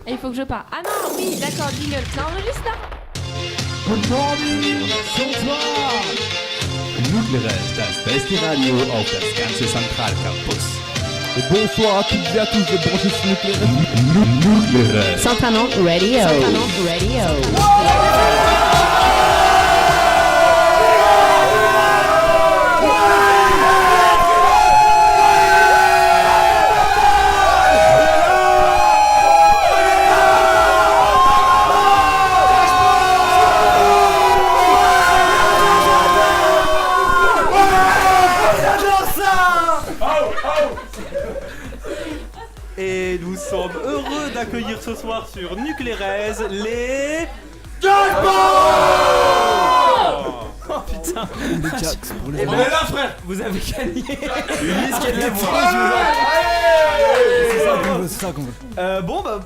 Et il faut que je parle. Ah non, oui, d'accord, jingle. Ça enregistre là. Good morning, bonsoir. Nucleares, das beste Radio auf das ganze Zentralcampus. Et bonsoir à toutes et à tous de brancher sur Nucleares. Nucleares. Centranon Radio. Centranon Radio. Et nous sommes heureux d'accueillir ce soir sur Nucleares les... Oh putain. Et ben là frère, vous avez gagné une liste qui est c'est ça qu'on veut. bon bah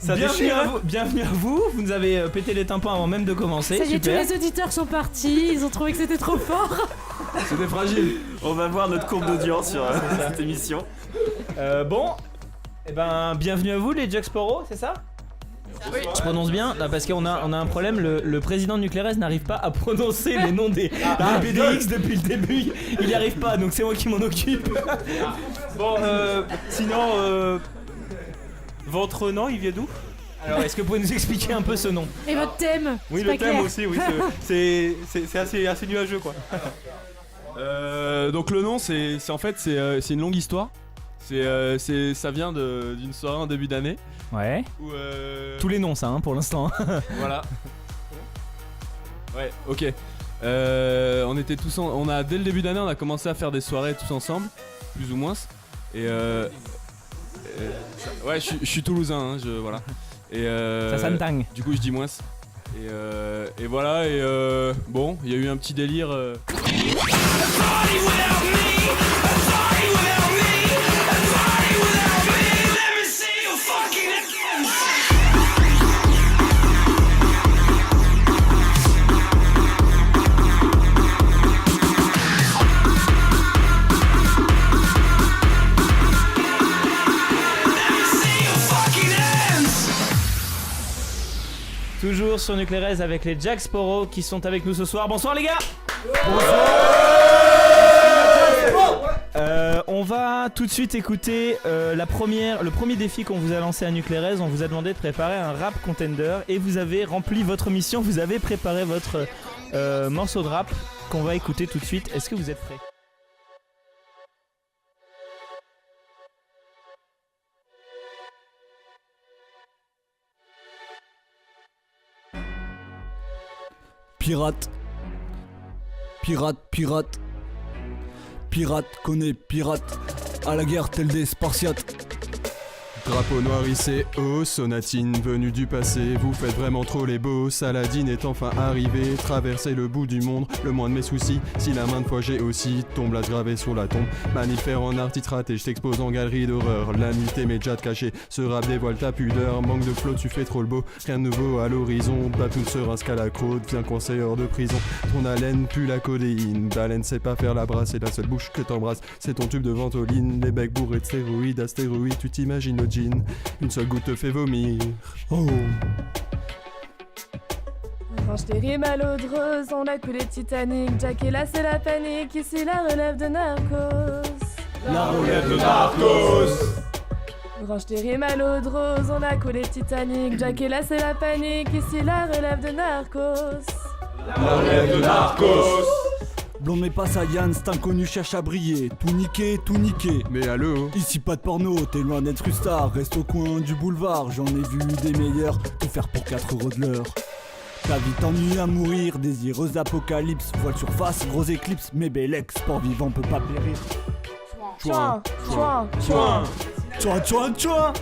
bienvenue à vous, vous nous avez pété les tympans avant même de commencer. Ça y est, tous super. les auditeurs sont partis, ils ont trouvé que c'était trop fort. C'était fragile. On va voir notre courbe d'audience sur cette émission. Bon, et ben bienvenue à vous les Jack Sparrow, c'est ça? Oui. Je prononce bien là, parce qu'on a un problème, le président de Nucleares n'arrive pas à prononcer les noms des BDX depuis le début, il n'y arrive pas, donc c'est moi qui m'en occupe. Bon, sinon, votre nom il vient d'où? Alors est-ce que vous pouvez nous expliquer un peu ce nom? Et votre thème? Oui, c'est le pas thème clair. aussi, oui, c'est assez nuageux quoi. Donc le nom c'est en fait c'est une longue histoire. Ça vient d'une soirée en début d'année. Ouais. Où Tous les noms ça pour l'instant. voilà. Ouais, ok. On était tous dès le début d'année on a commencé à faire des soirées tous ensemble, plus ou moins. Et ouais, je suis toulousain, hein, voilà. Et Ça me tangue. Du coup je dis moins. Et voilà, et bon, il y a eu un petit délire. Toujours sur Nucleares avec les Jack Sparrow qui sont avec nous ce soir. Bonsoir les gars. On va tout de suite écouter le premier défi qu'on vous a lancé à Nucleares. On vous a demandé de préparer un rap contender et vous avez rempli votre mission. Vous avez préparé votre morceau de rap qu'on va écouter tout de suite. Est-ce que vous êtes prêts? Pirate. Pirate, pirate. Pirate connaît pirate. À la guerre tel des Spartiates. Drapeau noir hissé haut, Sonatine venue du passé. Vous faites vraiment trop les beaux. Saladin est enfin arrivé, traverser le bout du monde, le moins de mes soucis. Si la main de foi j'ai aussi, tombe là gravé sur la tombe. Mammifère en artitrate et je t'expose en galerie d'horreur. La nuit t'es mes jades cachés, ce rap dévoile ta pudeur. Manque de flow, tu fais trop le beau, rien de nouveau à l'horizon. Batoun se rince qu'à la croûte, viens conseil hors de prison. Ton haleine pue la codéine, baleine sait pas faire la brasse. Et la seule bouche que t'embrasses, c'est ton tube de ventoline. Les becs bourrés de stéroïdes, astéroïdes, tu t'imagines le jean. Une seule goutte te fait vomir. Oh. Range tes rimes à l'eau de rose, on a coulé Titanic. Jack et là c'est la panique, ici la relève de Narcos. La relève de Narcos. Range tes rimes à l'eau de rose, on a coulé Titanic. Jack et là c'est la panique, ici la relève de Narcos. La relève de Narcos. Blonde mais pas Yann, c'est inconnu, cherche à briller. Tout niqué, tout niqué. Mais allô? Ici pas de porno, t'es loin d'être une star. Reste au coin du boulevard, j'en ai vu des meilleurs. Tout faire pour 4 € de l'heure. Ta vie t'ennuie à mourir, désireuse d'apocalypse. Voile surface, gros éclipse, mais Bélec, sport vivant peut pas périr. Chouin, chouin, Chouin. Tchouin, tchouin, tchouin.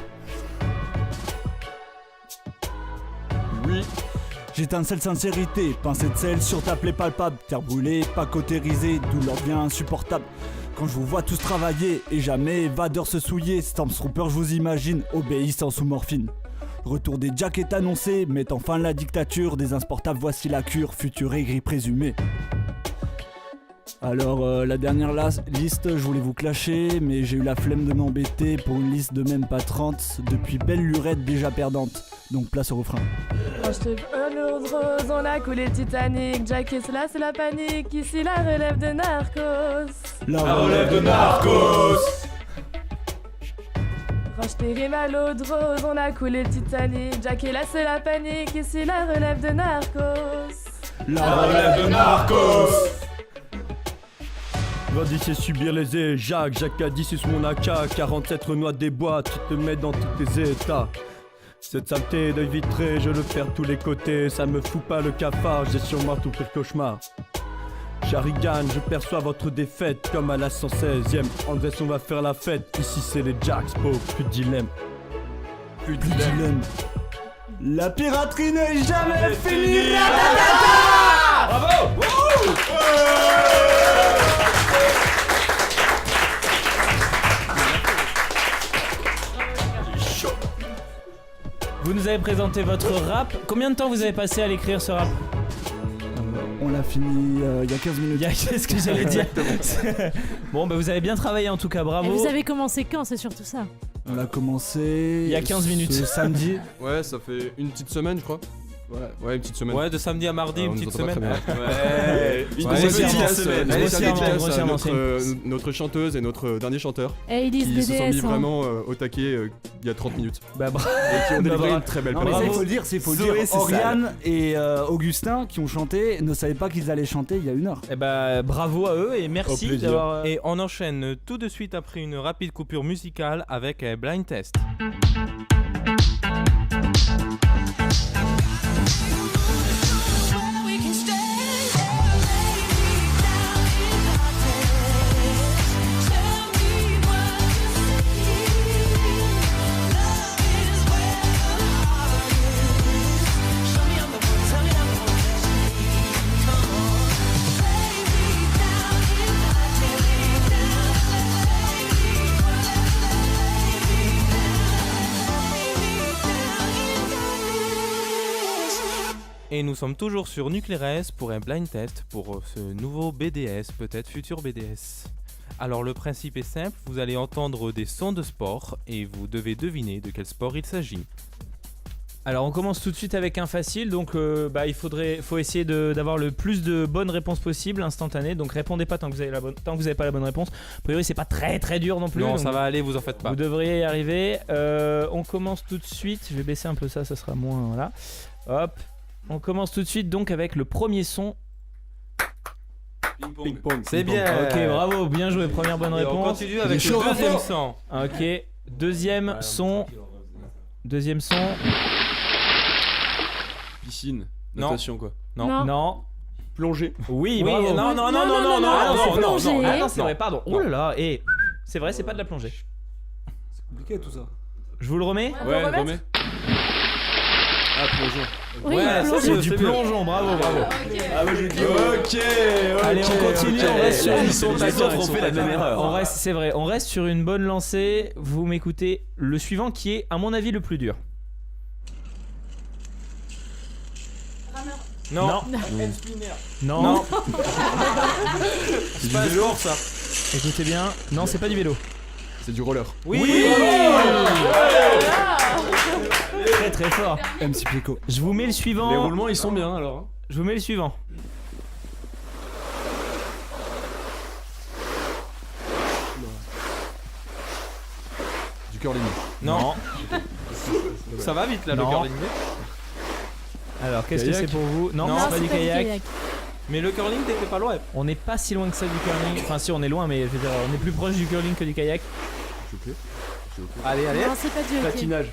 Oui. J'étincelle sincérité, pincée de sel sur ta plaie palpable. Terre brûlée, pas cautérisée, douleur devient insupportable. Quand je vous vois tous travailler et jamais évadeur se souiller. Stormtrooper je vous imagine, obéissant sous morphine. Retour des Jack est annoncé, mettant fin à la dictature. Des insportables voici la cure, futur aigri présumé. Alors la dernière liste, je voulais vous clasher, mais j'ai eu la flemme de m'embêter pour une liste de même pas 30, depuis belle lurette déjà perdante. Donc place au refrain. Quand je te l'eau de rose, on a coulé le Titanic. Jack et cela, c'est la panique. Ici, la relève de Narcos. La relève de Narcos. Quand je t'ai rime à l'eau de rose, on a coulé le Titanic. Jack et là, c'est la panique. Ici, la relève de Narcos. La relève de Narcos. Vas-y, c'est subir les éjacs. Jacques a dit c'est mon AK. 47 Renoir des bois, tu te mets dans tous tes états. Cette saleté d'œil vitré, je le perds de tous les côtés. Ça me fout pas le cafard, j'ai sur moi tout pire cauchemar. Sharigan, je perçois votre défaite comme à la 116e. Andrés, on va faire la fête. Ici, c'est les Jacks, plus de dilemme. Plus de dilemme. La piraterie n'est jamais finie. Bravo! Vous nous avez présenté votre rap. Combien de temps vous avez passé à l'écrire ce rap? On l'a fini il y a 15 minutes. Qu'est-ce que j'allais dire? Bon, bah vous avez bien travaillé en tout cas, bravo. Et vous avez commencé quand? C'est surtout ça. On a commencé il y a 15 minutes. Ce samedi. Ouais, ça fait une petite semaine, je crois. Ouais, une petite semaine. Ouais, de samedi à mardi, une petite semaine. Ouais, une Ouais, petite semaine. Notre chanteuse et notre dernier chanteur. Et ils disent Ils se sont mis BDS. vraiment au taquet il y a 30 minutes. Bah bravo. Et qui ont délivré une très belle Non mais ça, performance. il faut le dire, c'est Zoé, c'est Oriane et Augustin qui ont chanté ne savaient pas qu'ils allaient chanter il y a 1 heure. Eh bah bravo à eux et Au merci plaisir. d'avoir. Et on enchaîne tout de suite après une rapide coupure musicale avec Blind Test. Et nous sommes toujours sur Nuclérès pour un blind test pour ce nouveau BDS, peut-être futur BDS. Alors le principe est simple, vous allez entendre des sons de sport et vous devez deviner de quel sport il s'agit. Alors on commence tout de suite avec un facile, donc faut essayer d'avoir le plus de bonnes réponses possibles, instantanées. Donc répondez pas tant que vous avez pas la bonne réponse. A priori c'est pas très très dur non plus. Non, donc ça va aller, vous en faites pas. Vous devriez y arriver. On commence tout de suite. Je vais baisser un peu ça sera moins voilà. Hop. On commence tout de suite donc avec le premier son. Ping pong. C'est bien. Ok, bravo, bien joué, première bonne Et réponse. on continue avec le deuxième son. Ok, deuxième son. Deuxième son. Piscine, Non. natation quoi. Non. Non. Plongée. Oui, Oui, bravo. non, c'est plongée. Attends, c'est vrai, pardon. Oh là là, et c'est vrai, c'est pas de la plongée. C'est compliqué tout ça. Je vous le remets. Ouais, remets. Ah, plongeon. Oui, Ouais, plongée. C'est du plongeon, bravo. Ah ouais, j'ai dit ok. Allez, on continue, on reste sur une son Les autres ont fait la même erreur. On reste, c'est vrai, on reste sur une bonne lancée. Vous m'écoutez le suivant qui est, à mon avis, le plus dur. Non. Non. C'est pas un sport ça. Écoutez bien. Non, c'est pas du vélo. C'est du roller. Oui. Très très fort. MC Pico. Je vous mets le suivant. Les roulements ils sont bien alors. Je vous mets le suivant. Du curling. Non. Ça va vite là le Non. curling. Alors, qu'est-ce que Kayak. c'est pour vous? Non, Non, c'est pas du kayak. Mais le curling t'étais pas loin. On n'est pas si loin que ça du curling. Enfin, si, on est loin, mais je veux dire, on est plus proche du curling que du kayak. Ok. Allez. Non, c'est pas du hockey. Patinage.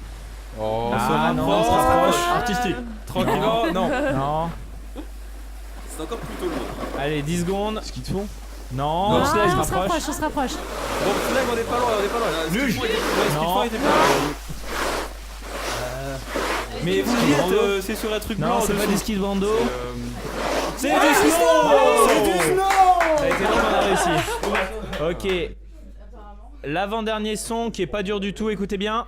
Oh, Ah non, on se rapproche. Artistique. Tranquillement. Non. Non. C'est encore plutôt loin. Allez, 10 secondes. Ski de fond. Non, Non, on se laisse, Ah, on je se rapproche. rapproche, on se rapproche. Bon, Flag, on est pas loin. Luge. Non. était pas loin. Mais vous dites, c'est sur un truc blanc. Non, c'est pas dessous. du ski de bandeau. C'est du snow. C'est du snow. Ça a été long, on a réussi. Ok. L'avant-dernier son qui est pas dur du tout, écoutez bien.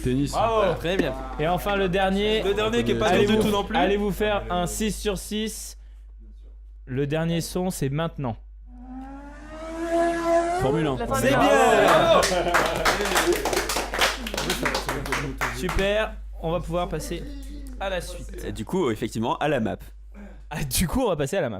Tennis. Bravo. Très bien. Et enfin le dernier. Le dernier qui est pas Allez dur du vous- tout non plus. Allez vous faire un 6 sur 6. Le dernier son, c'est maintenant. Formule 1. La fin C'est des- bien. Super, on va pouvoir passer à la suite. Du coup, effectivement, à la map. Ah, du coup, on va passer à la map.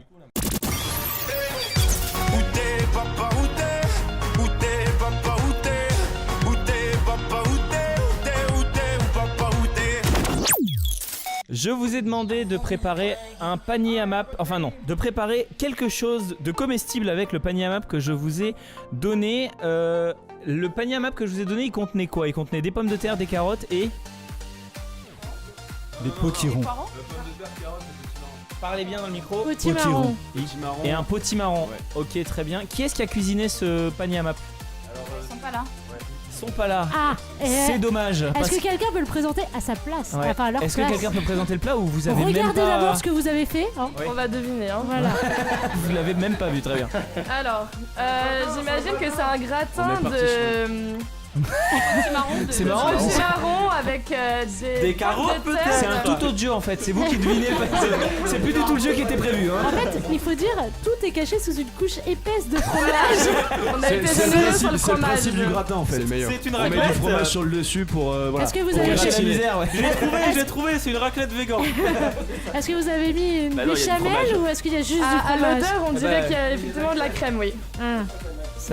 Je vous ai demandé de préparer un panier à map, enfin non, de préparer quelque chose de comestible avec le panier à map que je vous ai donné. Le panier à map que je vous ai donné, il contenait quoi? Il contenait des pommes de terre, des carottes et... Des potirons. Parlez bien dans le micro. Potimarron. Et un potimarron. Ok, très bien. Qui est-ce qui a cuisiné ce panier à map? Ils sont pas là. Ils sont pas là. Ah, C'est dommage. Est-ce que quelqu'un peut le présenter à sa place? Ouais. Enfin, à leur Est-ce que place. quelqu'un peut présenter le plat ou vous avez même Regardez pas... d'abord ce que vous avez fait. Hein. Ouais. On va deviner. Hein. Voilà. Vous l'avez même pas vu, très bien. Alors, j'imagine que c'est un gratin de... C'est marrant. Potimarron avec Des carottes, pommes de terre. C'est un tout autre jeu en fait, c'est vous qui devinez. C'est plus du tout le jeu qui était prévu. En Hein. fait, il faut dire, tout est caché sous une couche épaisse de fromage. On a été généreux sur le C'est le fromage. principe du gratin en fait. C'est le meilleur. C'est une On met du raclette. fromage sur le dessus pour voilà. Est-ce que vous Pour avez cacher la mis, misère, ouais. J'ai trouvé, c'est une raclette vegan. est-ce que vous avez mis une Bah non, il y a du béchamel fromage. ou est-ce qu'il y a juste du À fromage? l'odeur, on dirait qu'il y a effectivement de la crème, oui. Ah.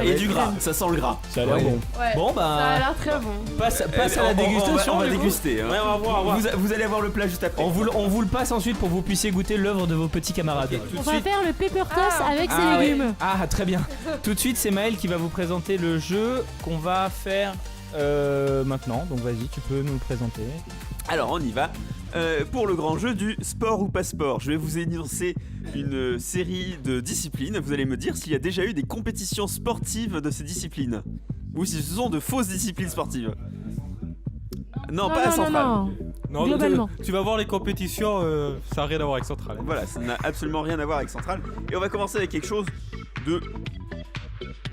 Et du gras, ça sent le gras. Ça a l'air bon. Ouais. Bon Ça a bah, l'air très bon. passe à la dégustation. On va du coup. déguster. Hein. Ouais, on va voir. Vous allez avoir le plat juste après. On vous le passe ensuite pour que vous puissiez goûter l'œuvre de vos petits camarades. Tout On de va suite. faire le pepper toast avec ses ouais. légumes. Ah très bien. Tout de suite c'est Maël qui va vous présenter le jeu qu'on va faire maintenant. Donc vas-y, tu peux nous le présenter. Alors on y va. Pour le grand jeu du sport ou pas sport, je vais vous énoncer une série de disciplines. Vous allez me dire s'il y a déjà eu des compétitions sportives de ces disciplines. Ou si ce sont de fausses disciplines sportives. Non, pas à Centrale. Non, Globalement. tu vas voir les compétitions, ça n'a rien à voir avec Centrale. Voilà, ça n'a absolument rien à voir avec Centrale. Et on va commencer avec quelque chose de...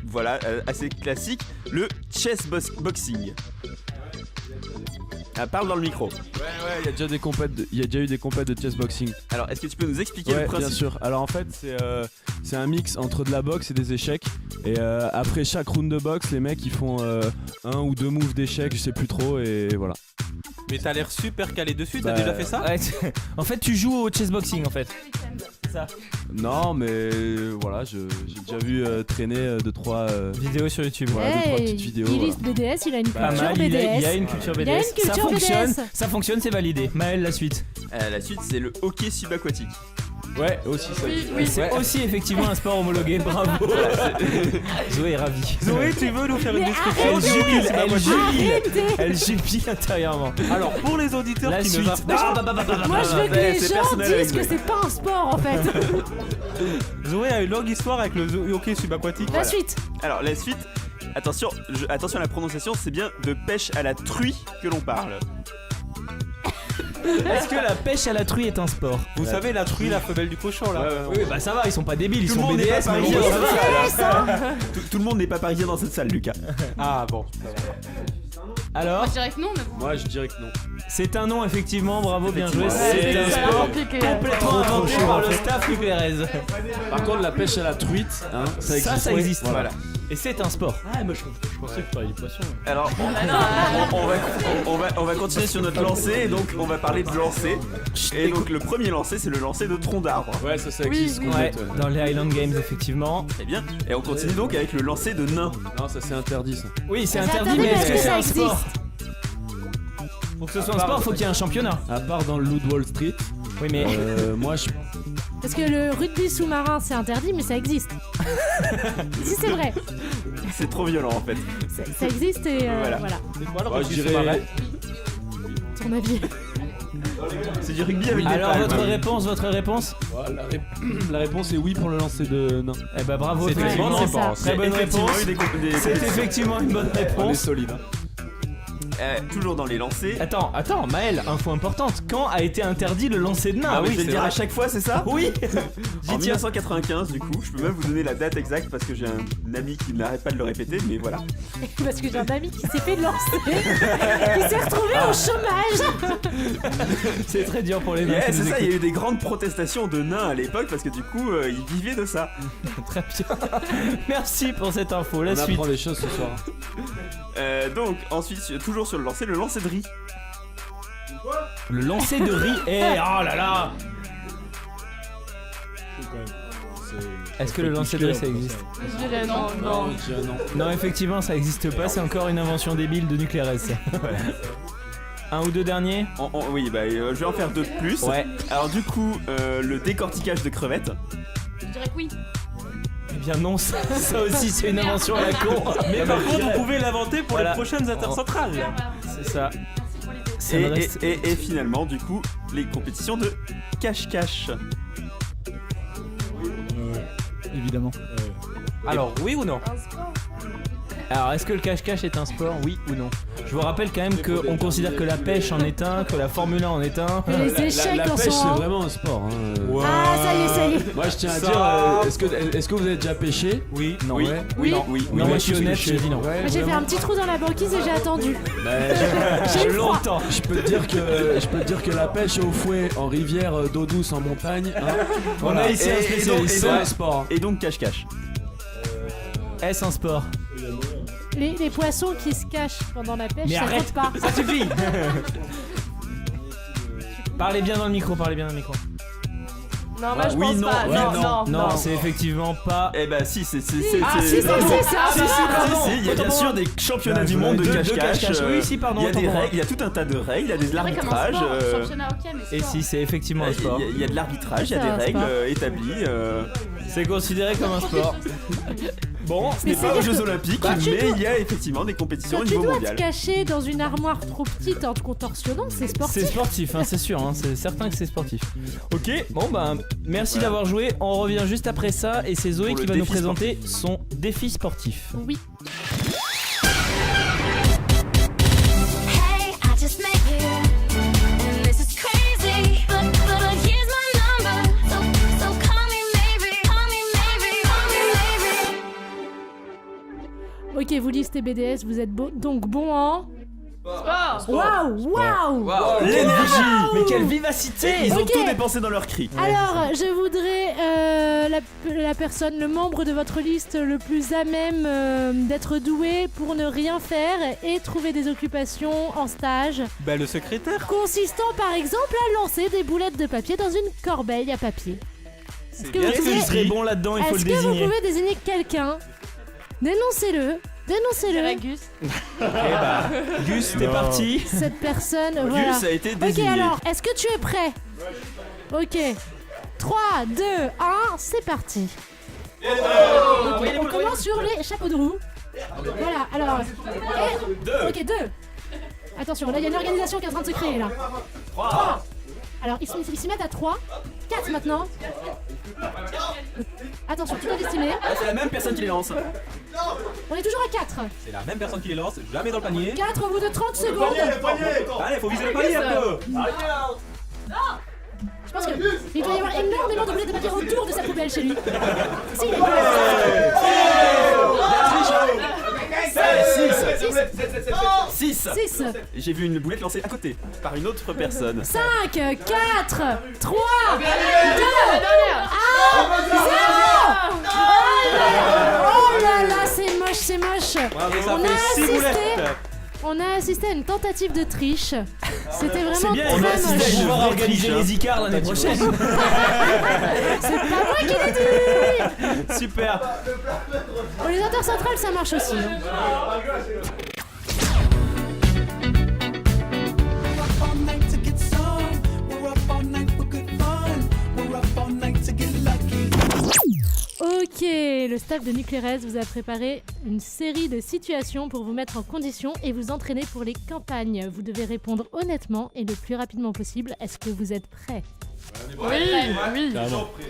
Voilà, assez classique. Le chess boxing. Ah, parle dans le micro. Ouais, il y a déjà eu des compètes de chess boxing. Alors, est-ce que tu peux nous expliquer le Ouais, principe? bien sûr. Alors en fait, c'est un mix entre de la boxe et des échecs. Et après chaque round de boxe, les mecs ils font un ou deux moves d'échecs, je sais plus trop, et voilà. Mais t'as l'air super calé dessus, t'as Bah, déjà fait ça? Ouais, en fait tu joues au chessboxing en fait. Ça. Non, mais voilà, j'ai déjà vu traîner 2-3 Vidéo sur YouTube. voilà, deux, trois petites vidéos. Il liste BDS, il a une Pas culture mal, BDS. il y a une culture BDS. Il y a une ça culture fonctionne, BDS. ça fonctionne, c'est validé. Maël, la suite. La suite, c'est le hockey subaquatique. Ouais, aussi ça. Oui, C'est aussi effectivement un sport homologué, bravo. Zoé est ravie. Zoé, tu veux nous faire une Mais description? Elle jubile intérieurement. Alors, pour les auditeurs La qui suite. ne savent pas, Moi je veux que les c'est gens personnel avec disent que Zoé. c'est pas un sport en fait. Zoé a une longue histoire avec le hockey subaquatique. La suite. Alors, la suite, attention, attention à la prononciation, c'est bien de pêche à la truie que l'on parle. Est-ce que la pêche à la truie est un sport? Vous savez, la truie, la femelle du cochon là. Oui, bah ça va, ils sont pas débiles, ils Tout le sont monde n'est BDS, pas mais parisien bon, dans ça cette va. salle. Tout le monde n'est pas parisien dans cette salle, Lucas. Ah bon. Alors, Je dirais que non, mais bon. Moi je dirais que non. c'est un nom effectivement, bravo, bien joué. Effectivement. C'est un Ça a sport compliqué. complètement inventé par le staff nucléaire. Par contre, la pêche à la truite, hein, ça existe. Ça existe. Voilà. Et c'est un sport. Ah, moi je pensais que tu parlais du poisson. Alors, on va continuer sur notre lancer, et donc on va parler de lancer. Et donc le premier lancer, c'est le lancer de tronc d'arbre. Ouais, ça existe. Oui. Ouais, complètement. dans les Highland Games effectivement. Très bien. Et on continue donc avec le lancer de nain. Non, ça c'est interdit ça. Oui, c'est C'est interdit, interdit, mais mais est-ce que est-ce c'est que un ça sport? Pour que ce soit un sport, faut qu'il y ait un championnat. À part dans le Loup de Wall Street, Oui, mais moi je. Parce que le rugby sous-marin c'est interdit, mais ça existe. Si c'est vrai, C'est trop violent en fait. ça existe et Voilà. voilà. C'est quoi le Ouais, je rugby dirais. sous-marin? Ton avis. C'est du rugby avec des alors palmes. votre réponse Voilà, la réponse est oui pour le lancer de nain. Eh bah bravo, C'est effectivement, effectivement c'est ça. très bonne Effectivement, réponse. eu des C'est effectivement une bonne On est réponse. solide. Hein. toujours dans les lancers. Attends, Maël, info importante. Quand a été interdit le lancer de nain? Ah oui, je vais c'est le dire vrai. à chaque fois, c'est ça? Oui. En J'y tiens. 1995, du coup, je peux même vous donner la date exacte parce que j'ai un ami qui n'arrête pas de le répéter, mais voilà. Parce que j'ai un ami qui s'est fait lancer, qui s'est retrouvé au chômage. C'est très dur pour les nains. Et, qui c'est nous ça, il y a eu des grandes protestations de nains à l'époque parce que du coup, ils vivaient de ça. écoutent. Très bien. Merci pour cette info. La On suite. apprend des choses ce soir. Donc, ensuite, toujours sur le lancer de riz. Le lancer de riz. Oh là là. Est-ce que le lancer de riz ça existe? Je dirais non. Non, effectivement, ça existe pas. C'est encore une invention débile de Nuclérez. Ça. Un ou deux derniers? Oui, bah je vais en faire 2 de plus. Ouais. Alors du coup, le décortiquage de crevettes. Je dirais que oui. Eh bien non, ça aussi c'est une invention à la con. Mais par contre, vous pouvez l'inventer pour les prochaines intercentrales. C'est ça. Et finalement, du coup, les compétitions de cache-cache. Évidemment. Alors, oui ou non? Alors, est-ce que le cache-cache est un sport? Oui ou non? Je vous rappelle quand même qu'on considère que la pêche en est un, que la Formule 1 en est un. Et les échecs La en pêche, sont c'est un. vraiment un sport. Hein. Ah, ça y est. Moi, je tiens à dire, est-ce que vous avez déjà pêché? Oui. Non. Ouais. Oui. Non, moi je suis honnête, j'ai dit non. Ouais, Moi, j'ai fait un petit trou dans la banquise et j'ai attendu. J'ai eu froid. longtemps. Je peux te dire que la pêche au fouet, en rivière, d'eau douce, en montagne, hein, On a ici un spécialiste. c'est un sport. Et donc cache-cache. Est-ce un sport? Les poissons qui se cachent pendant la pêche, Mais ça arrête compte pas. Ça suffit. Parlez bien dans le micro, Non, moi je Oui, pense non, pas. oui, Non, c'est effectivement pas. Eh bah si, c'est Ah, si, pardon. pardon. Il y a bien Autant sûr des championnats du monde de cache-cache. Oui, si, pardon. Il y a des autant pour moi. règles, il y a tout un tas de règles, il y a des arbitrages. Championnat ok, mais Et sport. si, c'est effectivement un sport. Il y a de l'arbitrage, il y a C'est un des règles sport. établies. C'est considéré comme un sport. Bon, ce Mais n'est pas aux c'est-à-dire Jeux que Olympiques, quand tu mais dois- il y a effectivement des compétitions Quand au tu niveau dois mondial. te cacher dans une armoire trop petite en te contorsionnant, c'est sportif. C'est sportif, hein, c'est sûr, hein, c'est certain que c'est sportif. Ok, bon bah merci d'avoir joué. On revient juste après ça et c'est Zoé Pour qui le va nous défi présenter son défi sportif. Oui. Hey, I just met you, and this is crazy. But here's my number, so call me maybe, call me maybe, call me maybe. Ok, vous listez BDS, vous êtes donc bon en. Sport. Waouh. L'énergie. Mais quelle vivacité! Ils ont Ok. tout dépensé dans leurs cris. Alors, je voudrais la personne, le membre de votre liste le plus à même d'être doué pour ne rien faire et trouver des occupations en stage, Bah, le secrétaire. consistant par exemple à lancer des boulettes de papier dans une corbeille à papier. Est-ce que, vous Qu'est-ce pouvez, qui serait bon là-dedans? Il faut le est-ce que vous désigner. pouvez désigner quelqu'un? Dénoncez-le. Je dirais Dénoncez-le. Gus. Eh bah, Gus, t'es parti. Cette personne, voilà. Gus a été Ok, désigné. alors, est-ce que tu es prêt? Ok. 3, 2, 1, c'est parti. Ok, on commence sur les chapeaux de roue. Voilà, alors. Ok, 2. Attention, là il y a une organisation qui est en train de se créer là. 3. Alors ils s'y mettent à 3. 4 maintenant. Attention, tu dois estimer. Ah, c'est la même personne qui les lance. On est toujours à 4. C'est la même personne qui les lance, jamais dans le panier. 4 au bout de 30 secondes. Allez, faut viser le panier un peu. Je pense qu'il doit y avoir énormément de boulettes de papier autour de sa poubelle chez lui. Si, il y a 6. 6. J'ai vu une boulette lancée à côté par une autre personne. 5, 4, 3, 2, 1, 0. Oh là là, c'est moche, c'est moche. On a assisté à une tentative de triche. C'était C'est vraiment bien, très on a moche. assisté à pouvoir Moche. organiser les Icars l'année prochaine. C'est pas moi qui l'ai dit. Super. Pour les intercentrales, ça marche aussi. hein. Ok, le staff de Nuclérez vous a préparé une série de situations pour vous mettre en condition et vous entraîner pour les campagnes. Vous devez répondre honnêtement et le plus rapidement possible. Est-ce que vous êtes prêts? Oui.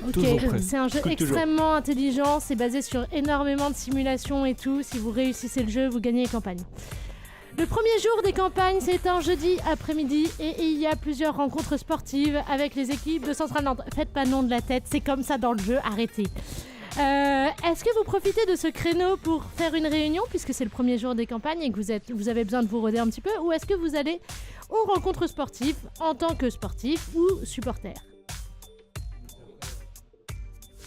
Ok, c'est un jeu extrêmement intelligent, c'est basé sur énormément de simulations et tout. Si vous réussissez le jeu, vous gagnez les campagnes. Le premier jour des campagnes, c'est un jeudi après-midi et il y a plusieurs rencontres sportives avec les équipes de Centrale Nantes. Faites pas non de la tête, c'est comme ça dans le jeu, arrêtez. Est-ce que vous profitez de ce créneau pour faire une réunion puisque c'est le premier jour des campagnes et que vous avez besoin de vous roder un petit peu, ou est-ce que vous allez aux rencontres sportives en tant que sportif ou supporter?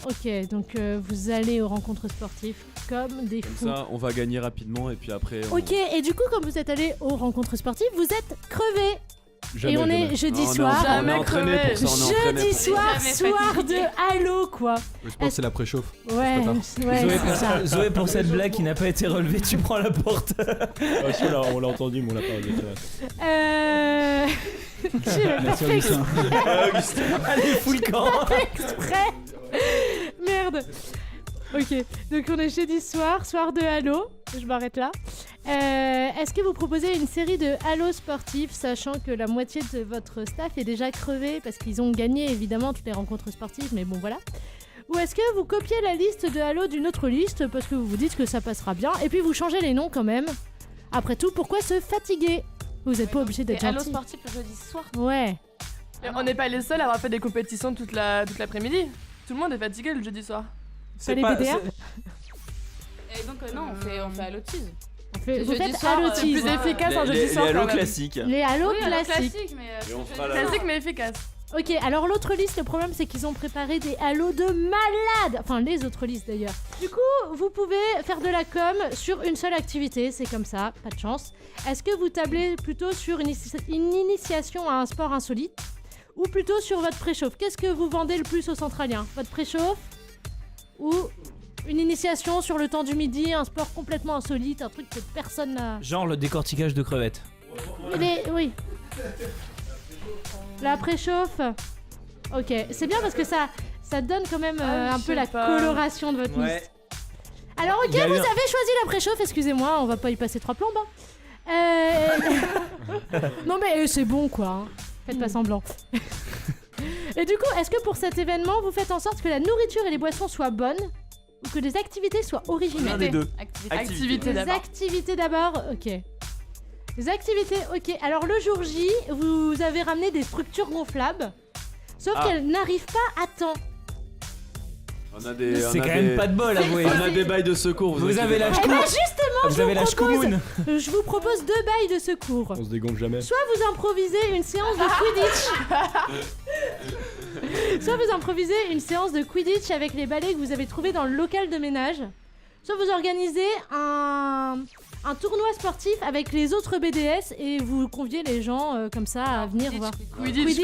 Ok, donc vous allez aux rencontres sportives comme des fous. Comme ça, on va gagner rapidement et puis après. Ok, et du coup, quand vous êtes allé aux rencontres sportives, vous êtes crevé. Et on est jeudi soir. On est entraîné pour ça, on est entraîné Jeudi pour ça. soir de Halo, quoi. Je pense que c'est la préchauffe. Ouais, Zoé, c'est ça. Zoé, pour cette blague qui n'a pas été relevée, tu prends la porte. On l'a entendu, mais on l'a pas entendu. J'ai même pas Merci, fait Augustin. Allez, full camp. exprès. Merde. Ok, donc on est jeudi soir de Halo. Je m'arrête là. Est-ce que vous proposez une série de Halo sportifs, sachant que la moitié de votre staff est déjà crevé parce qu'ils ont gagné évidemment toutes les rencontres sportives, mais bon voilà. Ou est-ce que vous copiez la liste de Halo d'une autre liste parce que vous vous dites que ça passera bien et puis vous changez les noms quand même? Après tout, pourquoi se fatiguer? Vous n'êtes pas obligé d'être Halo gentil. sportif le jeudi soir. Ouais. On n'est pas les seuls à avoir fait des compétitions toute l'après-midi. Tout le monde est fatigué le jeudi soir. C'est les BDA. Et donc, non, on fait Halo Cheese. Vous jeudi faites soir, Halo C'est Cheese. plus efficace un jeudi Les soir. Halo quand même. classiques. Les Halo Oui, Halo classiques. classique, mais. Et on fera la- Classique mais efficace. Ok, alors l'autre liste, le problème c'est qu'ils ont préparé des halos de malades. Enfin, les autres listes d'ailleurs. Du coup, vous pouvez faire de la com sur une seule activité, c'est comme ça, pas de chance. Est-ce que vous tablez plutôt sur une initiation à un sport insolite ou plutôt sur votre préchauffe? Qu'est-ce que vous vendez le plus aux centraliens? Votre préchauffe ou une initiation sur le temps du midi, un sport complètement insolite, un truc que personne n'a... Genre le décortiquage de crevettes. Oui. La préchauffe. Ok, c'est bien parce que ça donne quand même un peu la coloration de votre Ouais. liste. Alors ok, Il y a vous eu avez choisi la préchauffe, excusez-moi, on va pas y passer 3 plombes. Non mais c'est bon quoi, hein. Faites pas semblant. Et du coup, est-ce que pour cet événement, vous faites en sorte que la nourriture et les boissons soient bonnes ou que les activités soient originales? Un des deux. Activité Les d'abord. activités d'abord, ok. Les activités, ok. Alors le jour J, vous avez ramené des structures gonflables, sauf qu'elles n'arrivent pas à temps. C'est quand même pas de bol, avouez. On a des bails de secours. Vous avez la Eh ch'kou. ben justement, Vous avez la ch'koumoun. je vous propose 2 bails de secours. On se dégonfle jamais. Soit vous improvisez une séance de Quidditch. Soit vous improvisez une séance de Quidditch avec les balais que vous avez trouvés dans le local de ménage. Soit vous organisez un tournoi sportif avec les autres BDS et vous conviez les gens comme ça à venir voir. Quidditch.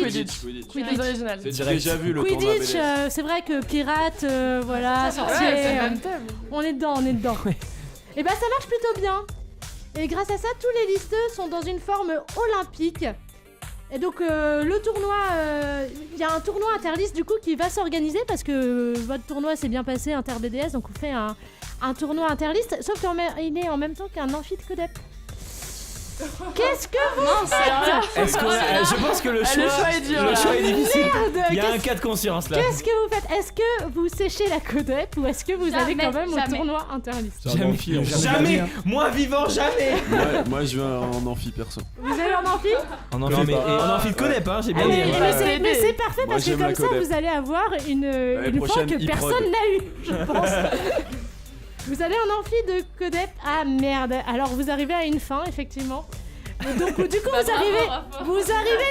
Quidditch. original. C'est déjà vu le tournoi Quidditch, BDS. c'est vrai que pirate, voilà, sorcier, Ouais, c'est le même thème. on est dedans. Et bah ça marche plutôt bien. Et grâce à ça, tous les listeux sont dans une forme olympique. Et donc le tournoi, il y a un tournoi interliste du coup qui va s'organiser parce que votre tournoi s'est bien passé inter-BDS, donc on fait un tournoi interliste, sauf qu'il est en même temps qu'un amphi de Codep. Qu'est-ce que vous faites? Est-ce que je pense que le choix est dur, le là. choix est difficile. Merde, Il y a un qu'est-ce- cas de conscience là. Qu'est-ce que vous faites? Est-ce que vous séchez la Codep ou est-ce que vous allez Jamais, quand même au jamais. tournoi interliste? Jamais. Moi vivant jamais. Moi je vais en amphi perso. Vous allez en amphi? En amphi, mais en amphi de Codep, hein, j'ai bien dit. Mais c'est parfait Moi, parce que j'aime la comme ça Codep. vous allez avoir une fois prochaine, que e-prod. personne n'a eu, je pense. Vous allez en amphi de Codep. Ah merde. Alors vous arrivez à une fin effectivement. Et donc du coup vous arrivez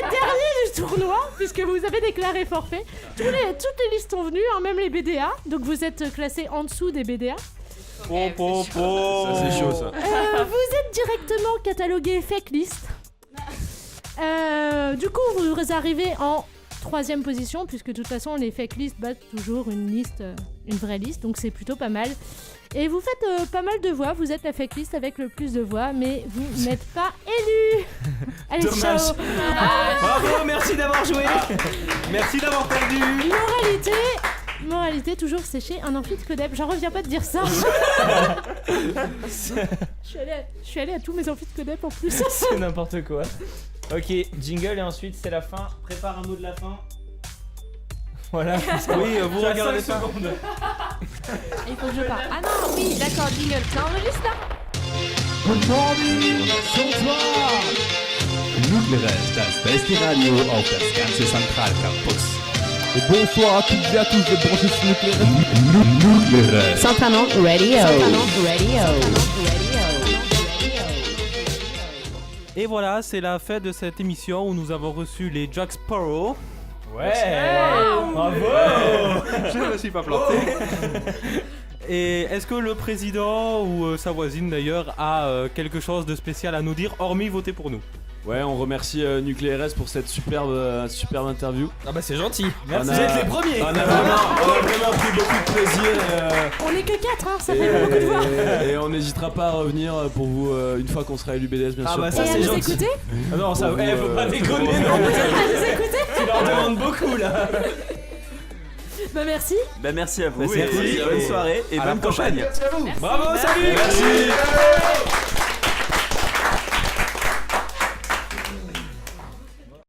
dernier du tournoi puisque vous avez déclaré forfait. Toutes les listes sont venues, hein, même les BDA. Donc vous êtes classé en dessous des BDA. Ça c'est chaud ça. Vous êtes directement catalogué fake list. Du coup, vous arrivez en 3ème position, puisque de toute façon, les fake lists battent toujours une vraie liste, donc c'est plutôt pas mal. Et vous faites pas mal de voix, vous êtes la fake list avec le plus de voix, mais vous n'êtes pas élu. Allez, Dommage. ciao. Bravo, merci d'avoir joué. Merci d'avoir perdu. Moralité, toujours sécher un amphi de Codep. J'en reviens pas de dire ça. Je suis allée à tous mes amphis de Codep en plus. C'est n'importe quoi. Ok, jingle et ensuite c'est la fin. Prépare un mot de la fin. Voilà. Oui, vous regardez 5 secondes. Il faut que je parle. Ah non, oui, d'accord, jingle. Ça enregistre là? Nucleares, das beste Radio auf das ganze Zentralcampus. Et bonsoir à toutes et à tous de brancher sur Nucleares. Nucleares. Centralement Radio. Et voilà, c'est la fin de cette émission où nous avons reçu les Jack Sparrow. Ouais. Bravo. Je me suis pas planté. Et est-ce que le président ou sa voisine d'ailleurs a quelque chose de spécial à nous dire, hormis voter pour nous? Ouais, on remercie Nucléaires pour cette superbe interview. Ah bah c'est gentil, merci. Vous êtes les premiers. On a vraiment pris beaucoup de plaisir. On est que 4, hein, ça fait beaucoup de voix. Et on n'hésitera pas à revenir pour vous une fois qu'on sera élu BDS, bien sûr. Ah bah ça c'est gentil. Écouter Ah non, ça, faut pas déconner. À nous écouter. Tu leur demandes beaucoup là. Bah merci. Bah merci à vous. Merci. Bonne soirée et À la bonne prochaine. campagne. Bravo, salut. Merci.